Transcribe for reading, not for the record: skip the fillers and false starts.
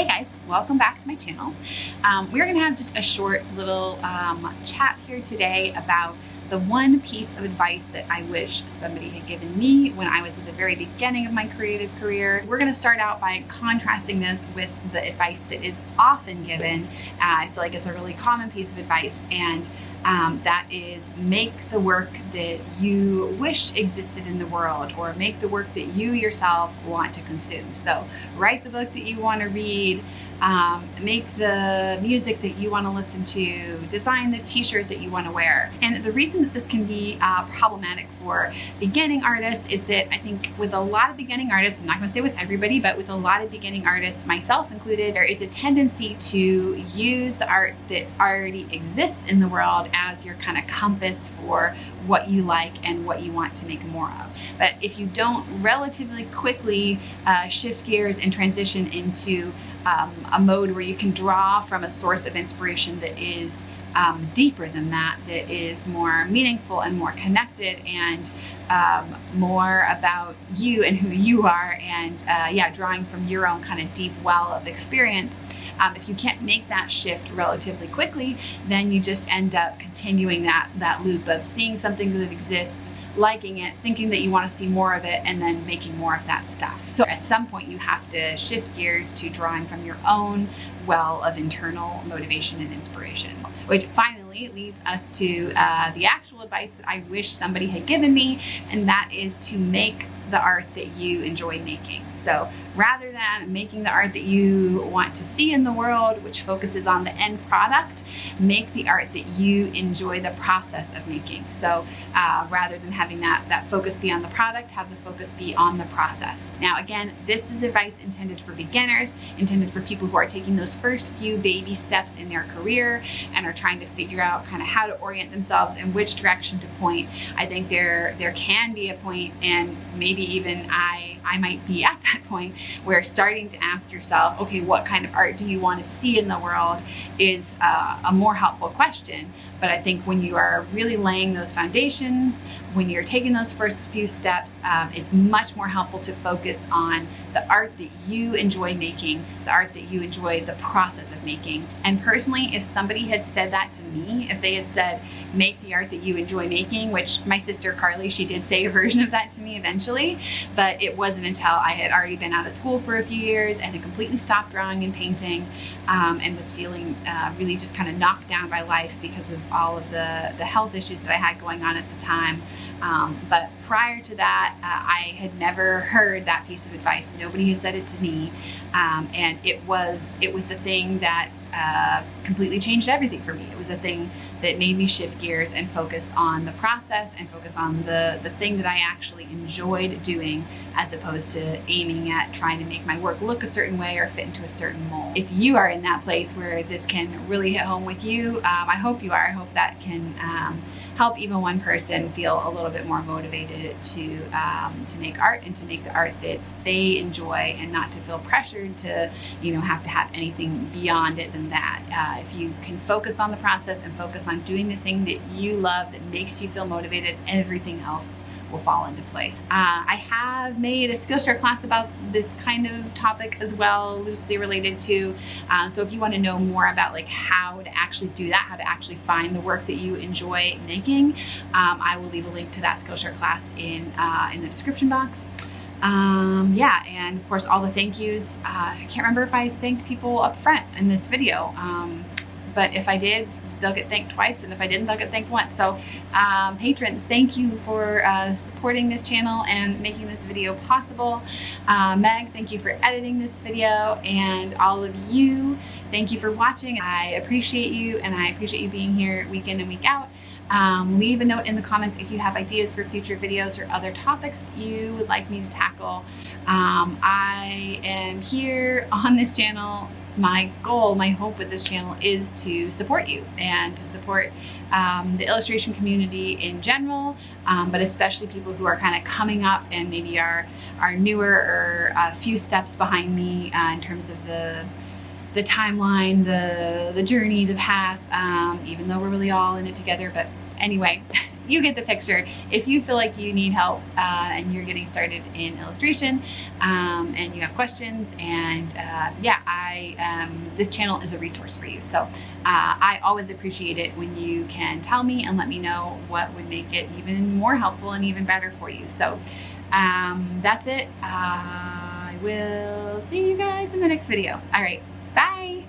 Hey guys, welcome back to my channel. We're gonna have just a short little chat here today about the one piece of advice that I wish somebody had given me when I was at the very beginning of my creative career. We're gonna start out by contrasting this with the advice that is often given. I feel like it's a really common piece of advice, and that is make the work that you wish existed in the world, or make the work that you yourself want to consume. So write the book that you want to read, make the music that you want to listen to, design the t-shirt that you want to wear. And the reason that this can be problematic for beginning artists is that I think with a lot of beginning artists, I'm not going to say with everybody, but with a lot of beginning artists, myself included, there is a tendency to use the art that already exists in the world as your kind of compass for what you like and what you want to make more of. But if you don't relatively quickly shift gears and transition into a mode where you can draw from a source of inspiration that is deeper than that, that is more meaningful and more connected and more about you and who you are, and yeah, drawing from your own kind of deep well of experience. If you can't make that shift relatively quickly, then you just end up continuing that loop of seeing something that exists, liking it, thinking that you want to see more of it, and then making more of that stuff. So at some point you have to shift gears to drawing from your own well of internal motivation and inspiration, which finally leads us to the actual advice that I wish somebody had given me, and that is to make the art that you enjoy making. So rather than making the art that you want to see in the world, which focuses on the end product, make the art that you enjoy the process of making. So rather than having that focus be on the product, have the focus be on the process. Now again, this is advice intended for beginners, intended for people who are taking those first few baby steps in their career and are trying to figure out kind of how to orient themselves and which direction to point. I think there can be a point, and maybe even I might be at that point, where starting to ask yourself, okay, what kind of art do you want to see in the world is a more helpful question. But I think when you are really laying those foundations, when you're taking those first few steps, it's much more helpful to focus on the art that you enjoy making, the art that you enjoy the process of making. And personally, if somebody had said that to me, if they had said, make the art that you enjoy making, which my sister Carly, she did say a version of that to me eventually, but it wasn't until I had already been out of school for a few years and had completely stopped drawing and painting, and was feeling really just kind of knocked down by life because of all of the health issues that I had going on at the time. But prior to that, I had never heard that piece of advice. Nobody had said it to me, and it was the thing that completely changed everything for me. It was the thing that made me shift gears and focus on the process and focus on the thing that I actually enjoyed doing, as opposed to aiming at trying to make my work look a certain way or fit into a certain mold. If you are in that place where this can really hit home with you, I hope you are. I hope that can help even one person feel a little bit more motivated to make art, and to make the art that they enjoy, and not to feel pressured to, you know, have to have anything beyond it than that. If you can focus on the process and focus on doing the thing that you love, that makes you feel motivated, everything else will fall into place. I have made a Skillshare class about this kind of topic as well, loosely related to. So if you want to know more about like how to actually do that, how to actually find the work that you enjoy making, I will leave a link to that Skillshare class in the description box. Yeah, and of course all the thank yous. I can't remember if I thanked people up front in this video, but if I did, they'll get thanked twice, and if I didn't, they'll get thanked once. So patrons, thank you for supporting this channel and making this video possible. Meg, thank you for editing this video, and all of you, thank you for watching. I appreciate you, and I appreciate you being here week in and week out. Leave a note in the comments if you have ideas for future videos or other topics you would like me to tackle. I am here on this channel. My goal, my hope with this channel is to support you, and to support the illustration community in general, but especially people who are kind of coming up and maybe are newer or a few steps behind me in terms of the timeline, the journey, the path, even though we're really all in it together. But anyway, you get the picture. If you feel like you need help and you're getting started in illustration and you have questions, and this channel is a resource for you. So I always appreciate it when you can tell me and let me know what would make it even more helpful and even better for you. So that's it. I will see you guys in the next video. All right, bye.